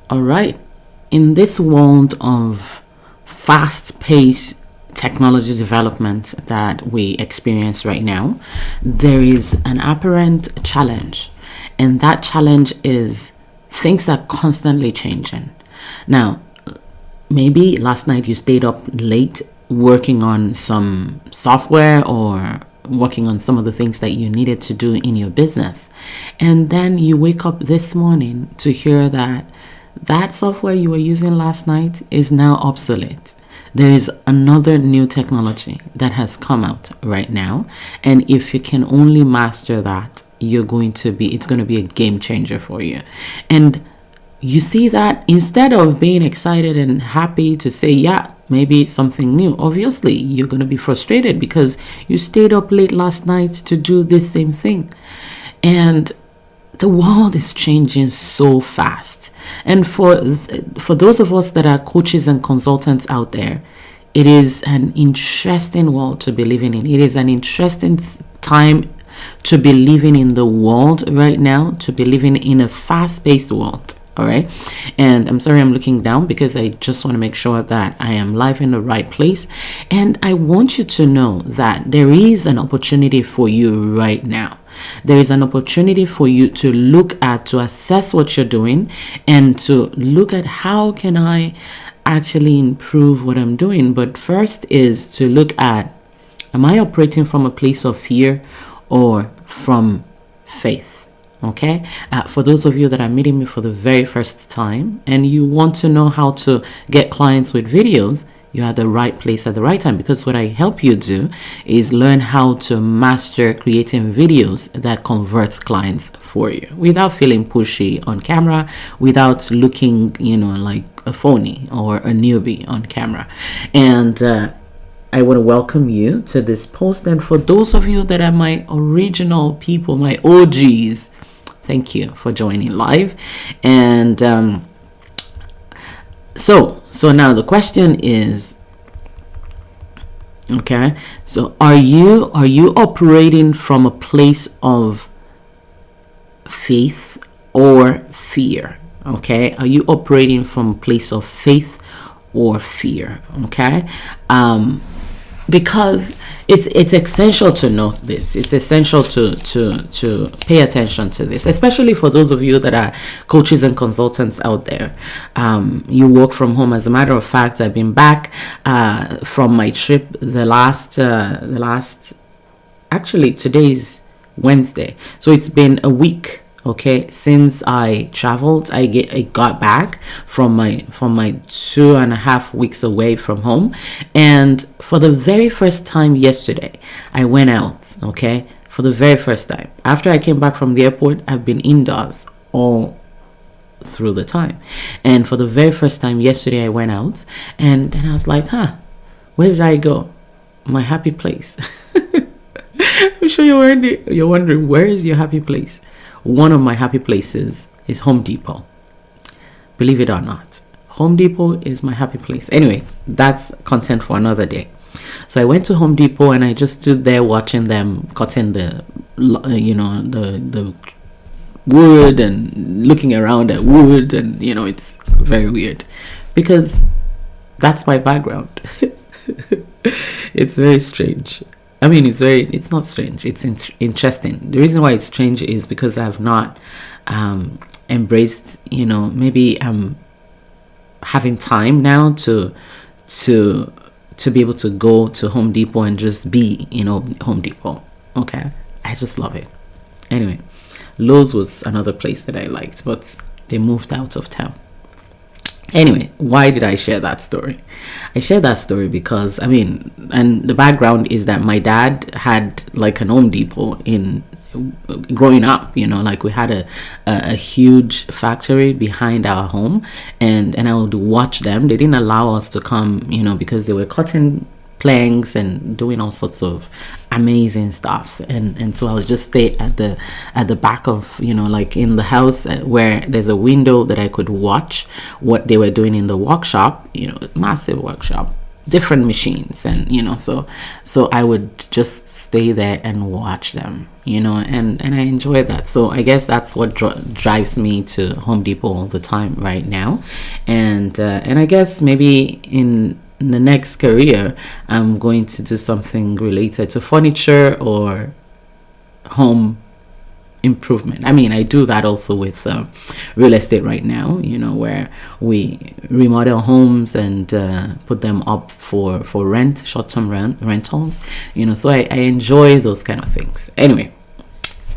All right. In this world of fast-paced technology development that we experience right now, there is an apparent challenge. And that challenge is things are constantly changing. Now, maybe last night you stayed up late working on some software or working on some of the things that you needed to do in your business. And then you wake up this morning to hear that that software you were using last night is now obsolete. There is another new technology that has come out right now. And if you can only master that, it's going to be a game changer for you. And you see that instead of being excited and happy to say, yeah, maybe something new, obviously you're going to be frustrated because you stayed up late last night to do this same thing. And the world is changing so fast. And for those of us that are coaches and consultants out there, it is an interesting world to be living in. It is an interesting time to be living in the world right now, to be living in a fast-paced world. All right. And I'm sorry I'm looking down because I just want to make sure that I am live in the right place. And I want you to know that there is an opportunity for you right now. There is an opportunity for you to to assess what you're doing and to look at how can I actually improve what I'm doing. But first is to look at, am I operating from a place of fear or from faith? Okay, for those of you that are meeting me for the very first time and you want to know how to get clients with videos, you're at the right place at the right time, because what I help you do is learn how to master creating videos that converts clients for you without feeling pushy on camera, without looking, like a phony or a newbie on camera. And I want to welcome you to this post. And for those of you that are my original people, my OGs, thank you for joining live. And so now the question is, okay, so are you operating from a place of faith or fear? Okay, are you operating from a place of faith or fear? Okay, because it's essential to note this. It's essential to pay attention to this, especially for those of you that are coaches and consultants out there. You work from home. As a matter of fact, I've been back from my trip actually today's Wednesday, so it's been a week. Okay, since I traveled, I got back from my 2.5 weeks away from home, and for the very first time yesterday, I went out. Okay, for the very first time after I came back from the airport, I've been indoors all through the time, and for the very first time yesterday, I went out, and I was like, where did I go? My happy place. I'm sure you're wondering, where is your happy place? One of my happy places is Home Depot. Believe it or not, Home Depot is my happy place. Anyway, that's content for another day. So I went to Home Depot and I just stood there watching them cutting the wood and looking around at wood, and it's very weird because that's my background. It's very strange. I mean, it's not strange. It's interesting. The reason why it's strange is because I've not embraced, maybe I'm having time now to be able to go to Home Depot and just be, Home Depot. Okay. I just love it. Anyway, Lowe's was another place that I liked, but they moved out of town. Anyway, why did I share that story? I shared that story because, and the background is that my dad had like an Home Depot in growing up, like we had a huge factory behind our home, and I would watch them. They didn't allow us to come, because they were cutting planks and doing all sorts of amazing stuff, and so I would just stay at the back of, like in the house where there's a window that I could watch what they were doing in the workshop, massive workshop, different machines, and so I would just stay there and watch them, and I enjoy that. So I guess that's what drives me to Home Depot all the time right now. And I guess maybe in the next career I'm going to do something related to furniture or home improvement. I mean, I do that also with real estate right now, where we remodel homes and put them up for rent, short-term rentals, so I enjoy those kind of things. Anyway,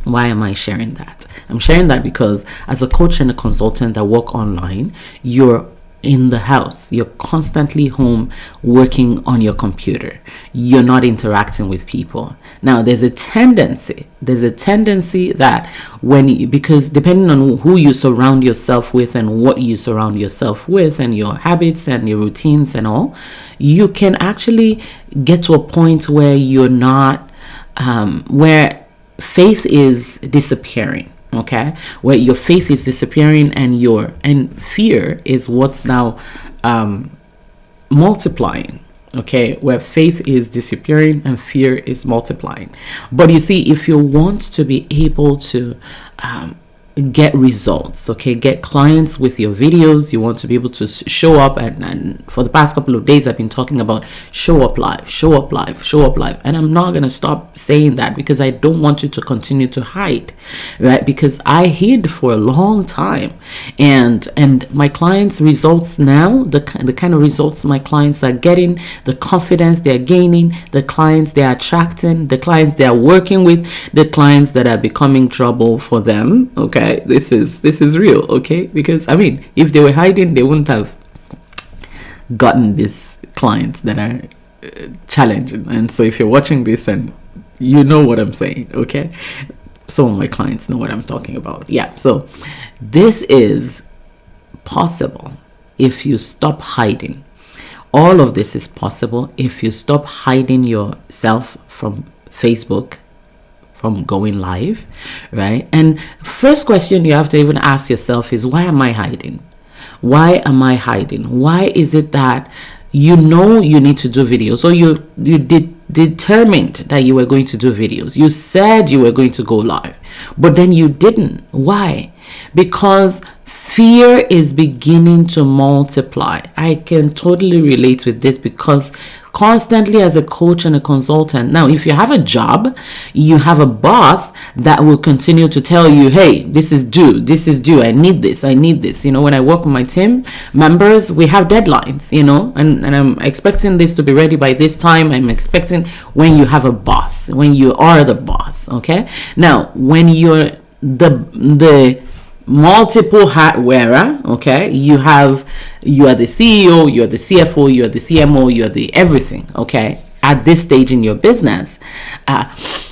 why am I sharing that? I'm sharing that because as a coach and a consultant that work online, you're in the house, you're constantly home working on your computer, you're not interacting with people. Now there's a tendency that because depending on who you surround yourself with and what you surround yourself with and your habits and your routines and all, you can actually get to a point where you're not where faith is disappearing. Okay, where your faith is disappearing and fear is what's now multiplying. Okay, where faith is disappearing and fear is multiplying. But you see, if you want to be able to get results, okay, get clients with your videos, you want to be able to show up, and for the past couple of days I've been talking about show up live, and I'm not going to stop saying that because I don't want you to continue to hide, right? Because I hid for a long time, and my clients' results now, the kind of results my clients are getting, the confidence they're gaining, the clients they're attracting, the clients they are working with, the clients that are becoming trouble for them, okay, this is real, okay? Because I mean, if they were hiding, they wouldn't have gotten these clients that are challenging. And so if you're watching this and you know what I'm saying, okay, some of my clients know what I'm talking about. Yeah, so this is possible if you stop hiding. All of this is possible if you stop hiding yourself from Facebook, from going live, right? And first question you have to even ask yourself is, why am I hiding? Why am I hiding? Why is it that you need to do videos, or you determined that you were going to do videos? You said you were going to go live, but then you didn't. Why? Because fear is beginning to multiply. I can totally relate with this because constantly as a coach and a consultant, now if you have a job, you have a boss that will continue to tell you, hey, this is due, I need this. When I work with my team members, we have deadlines, and I'm expecting this to be ready by this time. I'm expecting when you have a boss, when you are the boss, okay? Now when you're the multiple hat wearer, okay, you are the CEO, you're the CFO, you're the CMO, you're the everything, okay, at this stage in your business.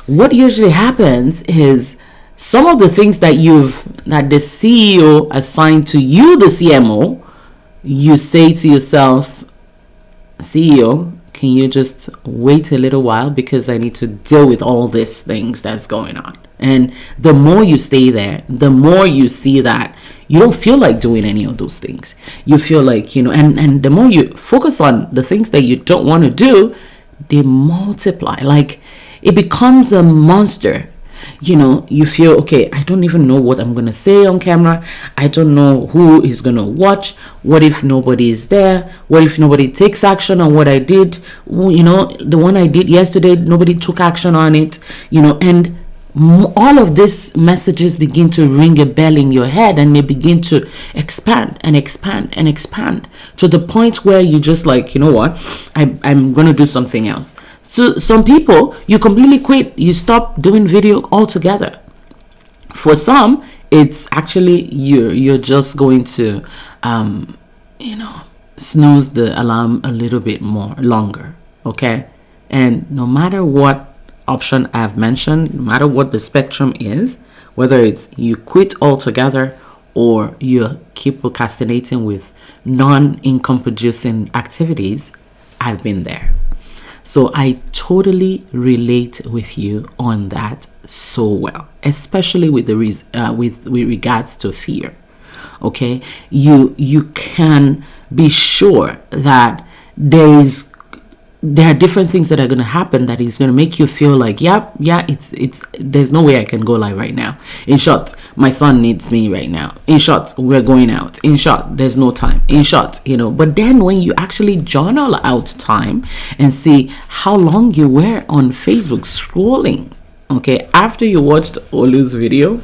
What usually happens is some of the things that the CEO assigned to you, the CMO, you say to yourself, CEO, can you just wait a little while because I need to deal with all these things that's going on. And the more you stay there, the more you see that you don't feel like doing any of those things. You feel like, and the more you focus on the things that you don't want to do, they multiply. Like it becomes a monster. You feel, okay, I don't even know what I'm going to say on camera. I don't know who is going to watch. What if nobody is there? What if nobody takes action on what I did? The one I did yesterday, nobody took action on it, and all of these messages begin to ring a bell in your head, and they begin to expand and expand and expand to the point where you just like, you know what, I'm going to do something else. So some people, you completely quit, you stop doing video altogether. For some, it's actually you're just going to snooze the alarm a little bit more longer, okay? And no matter what option I've mentioned, no matter what the spectrum is, whether it's you quit altogether or you keep procrastinating with non-income producing activities, I've been there. So I totally relate with you on that so well, especially with with regards to fear. Okay, you can be sure that there is there are different things that are going to happen that is going to make you feel like, it's there's no way I can go live right now. In short, my son needs me right now. In short, we're going out. In short, there's no time. In short, but then when you actually journal out time and see how long you were on Facebook scrolling, okay, after you watched Olu's video,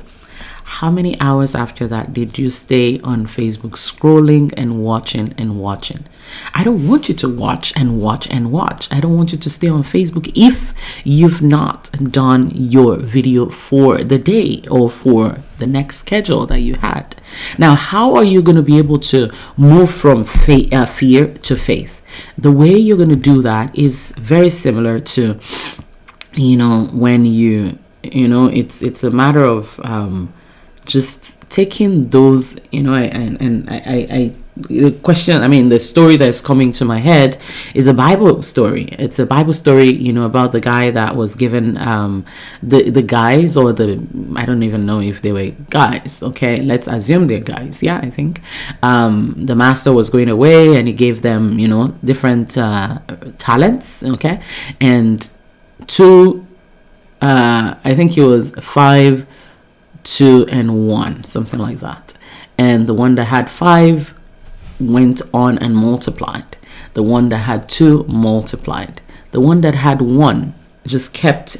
how many hours after that did you stay on Facebook scrolling and watching and watching? I don't want you to watch and watch and watch. I don't want you to stay on Facebook if you've not done your video for the day or for the next schedule that you had. Now, how are you going to be able to move from fear to faith? The way you're going to do that is very similar to, when it's a matter of just taking those, the question, the story that's coming to my head is a Bible story. It's a Bible story, about the guy that was given the guys, or I don't even know if they were guys. Okay, let's assume they're guys. Yeah, I think the master was going away and he gave them, different talents. Okay, and two, I think it was 5, 2, and 1, something like that. And the one that had 5 went on and multiplied. The one that had 2 multiplied. The one that had 1 just kept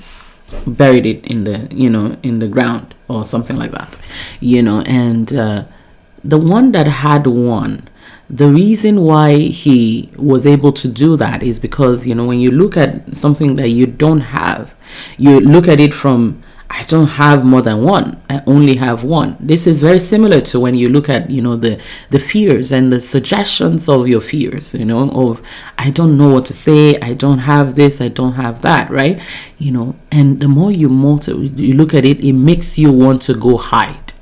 buried it in the ground or something like that. And the one that had 1, the reason why he was able to do that is because, when you look at something that you don't have, you look at it from, I don't have more than 1. I only have 1. This is very similar to when you look at, the fears and the suggestions of your fears, of, I don't know what to say. I don't have this. I don't have that. Right. And the more you look at it, it makes you want to go hide.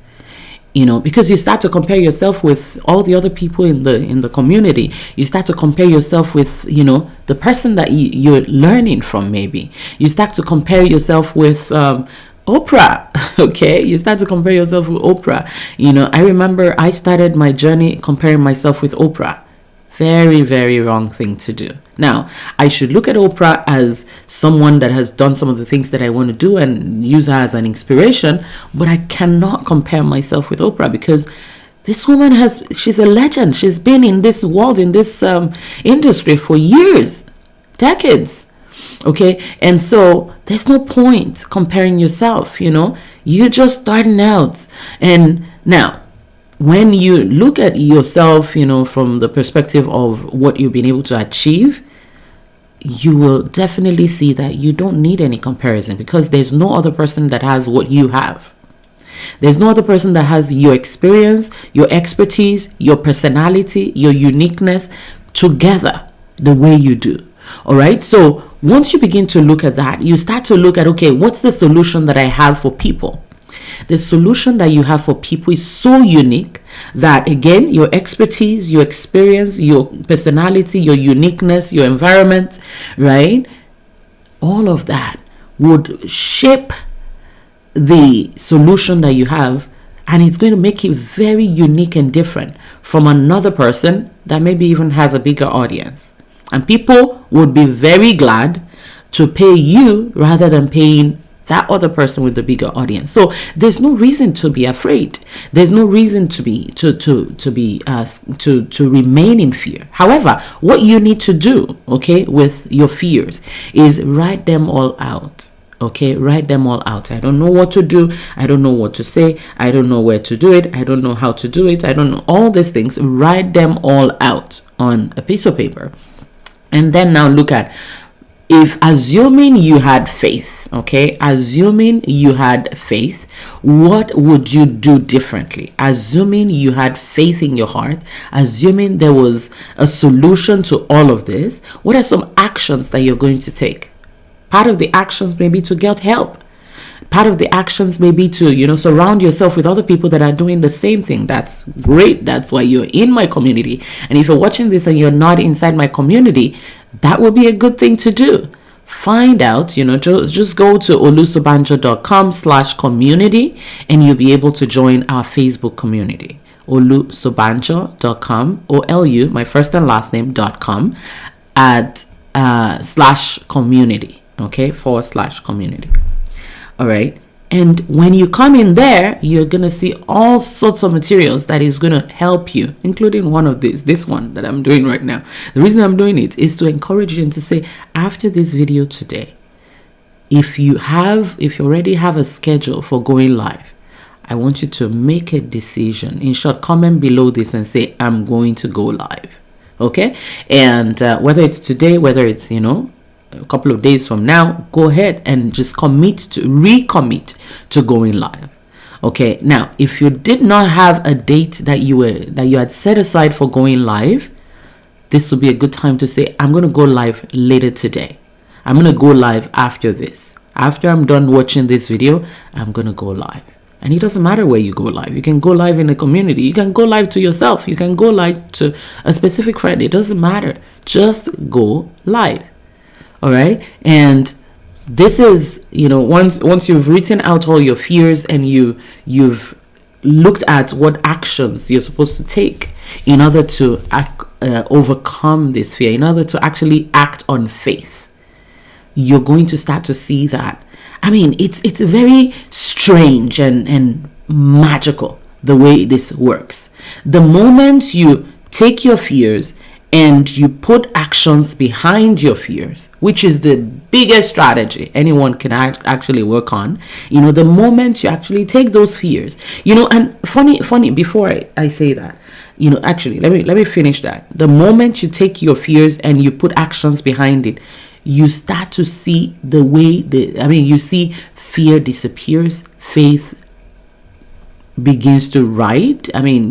Because you start to compare yourself with all the other people in the community. You start to compare yourself with, the person that you're learning from. Maybe you start to compare yourself with Oprah. Okay, you start to compare yourself with Oprah. I remember I started my journey comparing myself with Oprah. Very, very wrong thing to do. Now, I should look at Oprah as someone that has done some of the things that I want to do and use her as an inspiration, but I cannot compare myself with Oprah because this woman she's a legend. She's been in this world, in this industry for years, decades. Okay, and so there's no point comparing yourself. You're just starting out. And now, when you look at yourself, from the perspective of what you've been able to achieve, you will definitely see that you don't need any comparison because there's no other person that has what you have. There's no other person that has your experience, your expertise, your personality, your uniqueness together the way you do. All right. So once you begin to look at that, you start to look at, okay, what's the solution that I have for people? The solution that you have for people is so unique that, again, your expertise, your experience, your personality, your uniqueness, your environment, right? All of that would shape the solution that you have, and it's going to make it very unique and different from another person that maybe even has a bigger audience. And people would be very glad to pay you rather than paying that other person with the bigger audience. So there's no reason to be afraid. There's no reason to remain in fear. However, what you need to do, okay, with your fears is write them all out. Okay, write them all out. I don't know what to do. I don't know what to say. I don't know where to do it. I don't know how to do it. I don't know all these things. Write them all out on a piece of paper. And then now look at, if assuming you had faith, okay, assuming you had faith, what would you do differently? Assuming you had faith in your heart, assuming there was a solution to all of this, what are some actions that you're going to take? Part of the actions may be to get help. Part of the actions may be to, surround yourself with other people that are doing the same thing. That's great. That's why you're in my community. And if you're watching this and you're not inside my community, that would be a good thing to do. Find out, just go to olusobanjo.com/community and you'll be able to join our Facebook community. olusobanjo.com, OLU, my first and last name, .com. slash community. Okay, / community. All right. And when you come in there, you're going to see all sorts of materials that is going to help you, including one of this one that I'm doing right now. The reason I'm doing it is to encourage you and to say, after this video today, if you already have a schedule for going live, I want you to make a decision. In short, comment below this and say, I'm going to go live. Okay. And whether it's today, whether it's, a couple of days from now, go ahead and just recommit to going live. Okay. Now, if you did not have a date that you had set aside for going live, this would be a good time to say, I'm going to go live later today. I'm going to go live after this. After I'm done watching this video, I'm going to go live. And it doesn't matter where you go live. You can go live in the community. You can go live to yourself. You can go live to a specific friend. It doesn't matter. Just go live. All right. And this is, once you've written out all your fears and you've looked at what actions you're supposed to take in order to overcome this fear, in order to actually act on faith, you're going to start to see that. I mean, it's very strange and magical the way this works. The moment you take your fears and you put actions behind your fears, which is the biggest strategy anyone can actually work on, the moment you actually take those fears, and funny, before I say that, actually, let me finish that. The moment you take your fears and you put actions behind it, you start to see you see fear disappears, faith begins to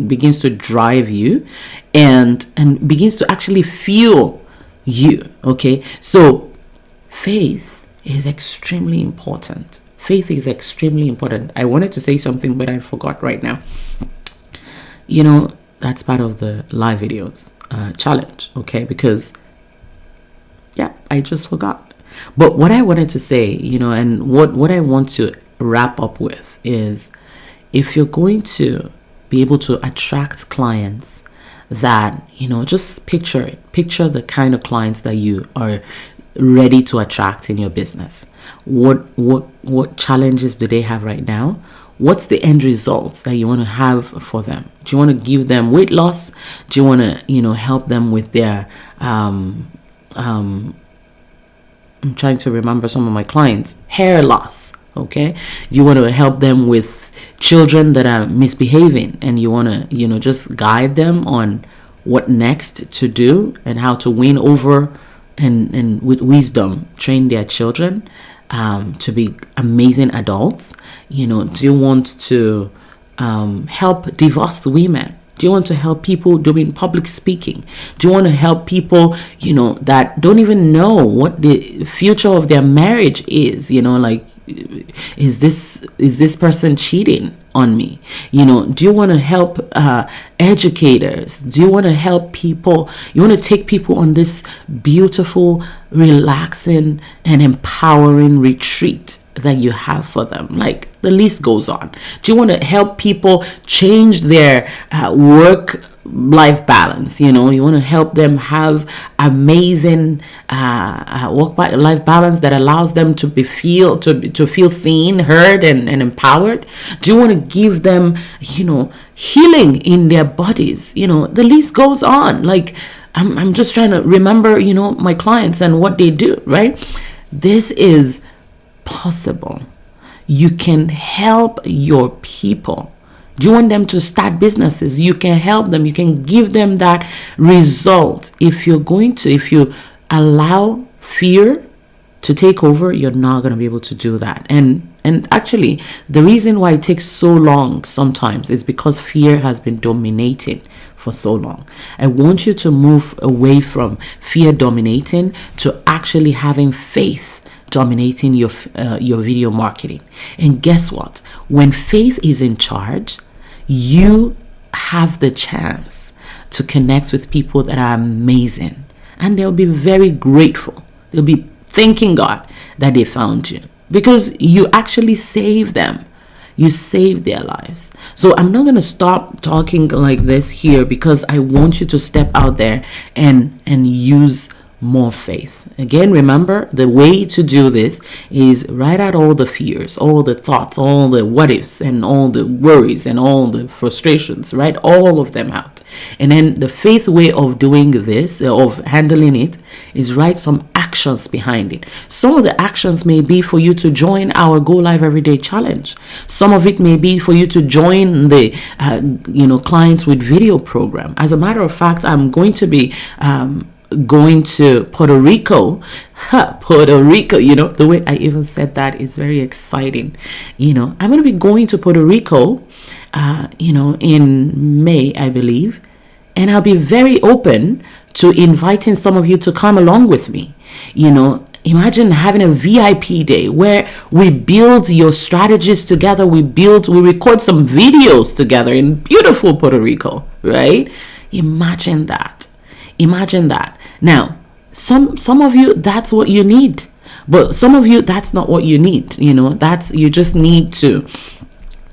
begins to drive you and begins to actually fuel you. Okay, so faith is extremely important. I wanted to say something, but I forgot right now. That's part of the live videos challenge. Okay, because I just forgot. But what I wanted to say, and what I want to wrap up with is, if you're going to be able to attract clients that, just picture the kind of clients that you are ready to attract in your business. What challenges do they have right now? What's the end results that you want to have for them? Do you want to give them weight loss? Do you want to, help them with their, I'm trying to remember some of my clients, hair loss? Okay. You want to help them with children that are misbehaving, and you want to, just guide them on what next to do and how to win over and with wisdom train their children to be amazing adults. Do you want to help divorced women? Do you want to help people doing public speaking? Do you want to help people, that don't even know what the future of their marriage is? Is this person cheating on me? Do you want to help educators? Do you want to help people? You want to take people on this beautiful, relaxing, and empowering retreat that you have for them? Like, the list goes on. Do you want to help people change their work-life balance? You want to help them have amazing work-life balance that allows them to feel seen, heard, and empowered? Do you want to give them, healing in their bodies? The list goes on. Like, I'm just trying to remember, my clients and what they do, right? This is possible. You can help your people. Do you want them to start businesses? You can help them. You can give them that result. If you allow fear to take over, you're not going to be able to do that. And actually, the reason why it takes so long sometimes is because fear has been dominating for so long. I want you to move away from fear dominating to actually having faith dominating your video marketing. And guess what? When faith is in charge, you have the chance to connect with people that are amazing, and they'll be very grateful. They'll be thanking God that they found you, because you actually saved them. You saved their lives. So I'm not going to stop talking like this here, because I want you to step out there and use more faith. Again, remember, the way to do this is write out all the fears, all the thoughts, all the what ifs, and all the worries and all the frustrations. Write all of them out. And then the faith way of doing this, of handling it, is write some actions behind it. Some of the actions may be for you to join our Go Live Everyday Challenge. Some of it may be for you to join the Clients with Video program. As a matter of fact, I'm going to be going to Puerto Rico. Puerto Rico, the way I even said that is very exciting. I'm going to be going to Puerto Rico in May, I believe, and I'll be very open to inviting some of you to come along with me. Imagine having a VIP day where we build your strategies together. We record some videos together in beautiful Puerto Rico, right? Imagine that. Now, some of you, that's what you need. But some of you, that's not what you need. You just need to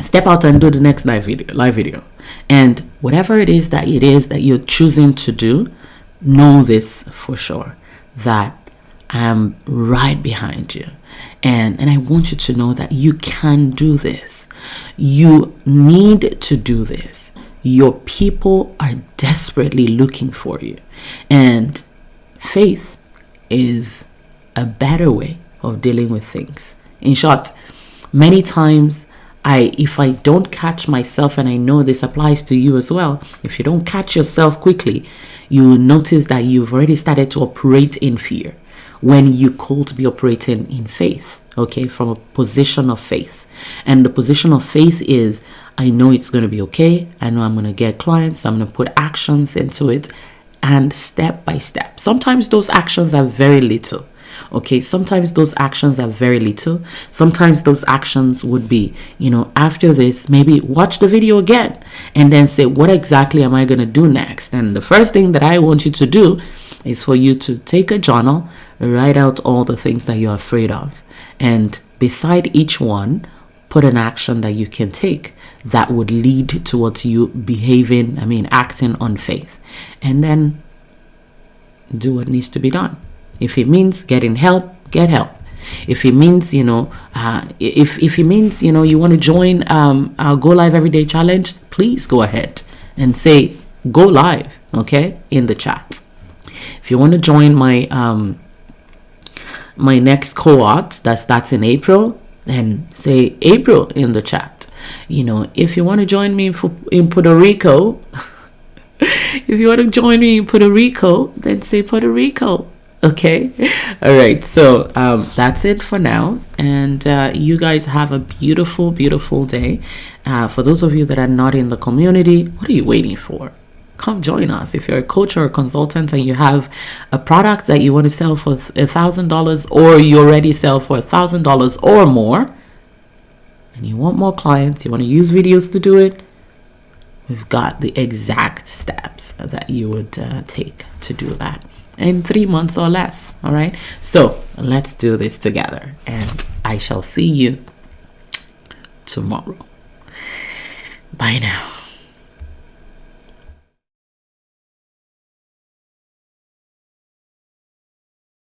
step out and do the next live video. And whatever it is that you're choosing to do, know this for sure, that I'm right behind you. And I want you to know that you can do this. You need to do this. Your people are desperately looking for you. And faith is a better way of dealing with things. In short, many times if I don't catch myself, and I know this applies to you as well, if you don't catch yourself quickly, you will notice that you've already started to operate in fear when you could be operating in faith, okay, from a position of faith. And the position of faith is, I know it's going to be okay. I know I'm going to get clients. I'm going to put actions into it, and step by step. Sometimes those actions are very little. Okay, sometimes those actions are very little. Sometimes those actions would be, after this, maybe watch the video again and then say, what exactly am I going to do next? And the first thing that I want you to do is for you to take a journal, write out all the things that you're afraid of. And beside each one, put an action that you can take that would lead towards you acting on faith. And then do what needs to be done. If it means getting help, get help. If it means, you want to join our Go Live Everyday Challenge, please go ahead and say go live, okay, in the chat. If you want to join my next cohort that starts in April, then say April in the chat. If you want to join me in Puerto Rico, then say Puerto Rico. Okay. All right. So that's it for now. And you guys have a beautiful, beautiful day. For those of you that are not in the community, what are you waiting for? Come join us. If you're a coach or a consultant and you have a product that you want to sell for $1,000, or you already sell for $1,000 or more, and you want more clients, you want to use videos to do it, we've got the exact steps that you would take to do that in 3 months or less. All right. So let's do this together, and I shall see you tomorrow. Bye now.